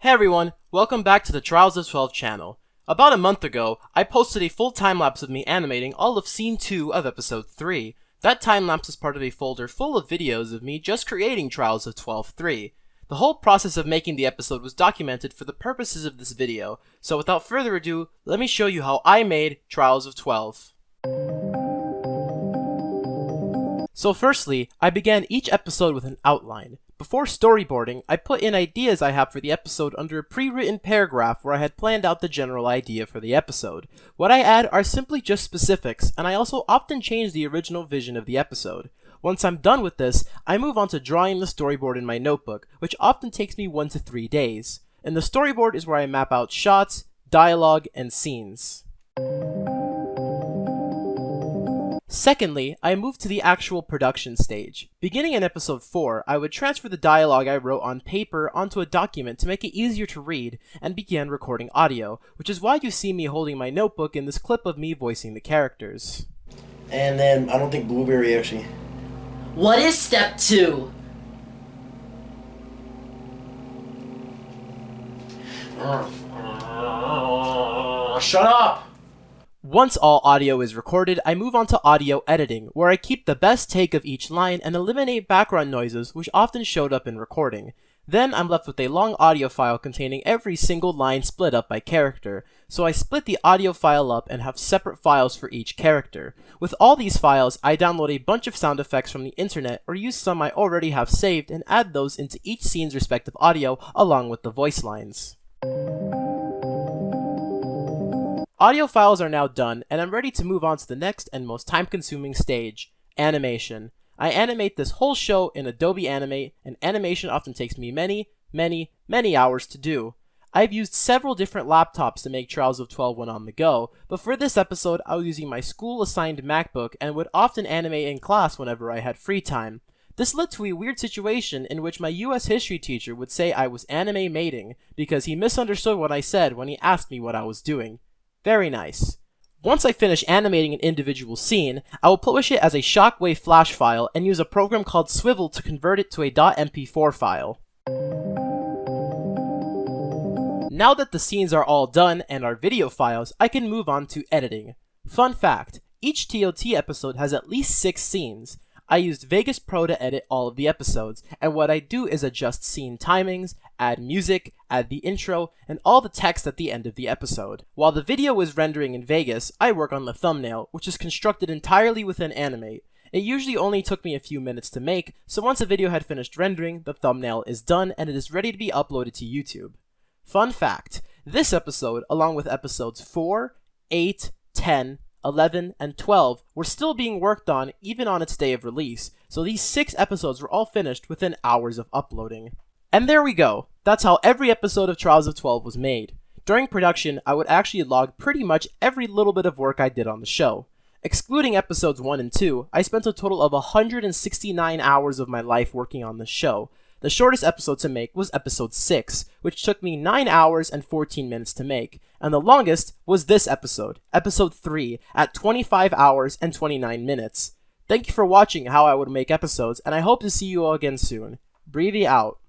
Hey everyone, welcome back to the Trials of 12 channel. About a month ago, I posted a full time-lapse of me animating all of Scene 2 of Episode 3. That time-lapse is part of a folder full of videos of me just creating Trials of 12-3. The whole process of making the episode was documented for the purposes of this video, so without further ado, let me show you how I made Trials of 12. So firstly, I began each episode with an outline. Before storyboarding, I put in ideas I have for the episode under a pre-written paragraph where I had planned out the general idea for the episode. What I add are simply just specifics, and I also often change the original vision of the episode. Once I'm done with this, I move on to drawing the storyboard in my notebook, which often takes me 1 to 3 days. And the storyboard is where I map out shots, dialogue, and scenes. Secondly, I moved to the actual production stage. Beginning in episode 4, I would transfer the dialogue I wrote on paper onto a document to make it easier to read, and began recording audio, which is why you see me holding my notebook in this clip of me voicing the characters. And then, I don't think Blueberry actually... What is step 2? Shut up! Once all audio is recorded, I move on to audio editing, where I keep the best take of each line and eliminate background noises which often showed up in recording. Then I'm left with a long audio file containing every single line split up by character, so I split the audio file up and have separate files for each character. With all these files, I download a bunch of sound effects from the internet or use some I already have saved and add those into each scene's respective audio along with the voice lines. Audio files are now done, and I'm ready to move on to the next and most time-consuming stage, animation. I animate this whole show in Adobe Animate, and animation often takes me many hours to do. I've used several different laptops to make Trials of 12 when on the go, but for this episode I was using my school-assigned MacBook and would often animate in class whenever I had free time. This led to a weird situation in which my US history teacher would say I was anime mating, because he misunderstood what I said when he asked me what I was doing. Very nice. Once I finish animating an individual scene, I will publish it as a Shockwave flash file and use a program called Swivel to convert it to a .mp4 file. Now that the scenes are all done and are video files, I can move on to editing. Fun fact, each TOT episode has at least 6 scenes. I used Vegas Pro to edit all of the episodes, and what I do is adjust scene timings, add music, add the intro, and all the text at the end of the episode. While the video is rendering in Vegas, I work on the thumbnail, which is constructed entirely within Animate. It usually only took me a few minutes to make, so once a video had finished rendering, the thumbnail is done and it is ready to be uploaded to YouTube. Fun fact, this episode, along with episodes 4, 8, 10, 11, and 12 were still being worked on even on its day of release, so these 6 episodes were all finished within hours of uploading. And there we go, that's how every episode of Trials of 12 was made. During production, I would actually log pretty much every little bit of work I did on the show. Excluding episodes 1 and 2, I spent a total of 169 hours of my life working on the show. The shortest episode to make was episode 6, which took me 9 hours and 14 minutes to make, and the longest was this episode, episode 3, at 25 hours and 29 minutes. Thank you for watching how I would make episodes, and I hope to see you all again soon. BreeVee out.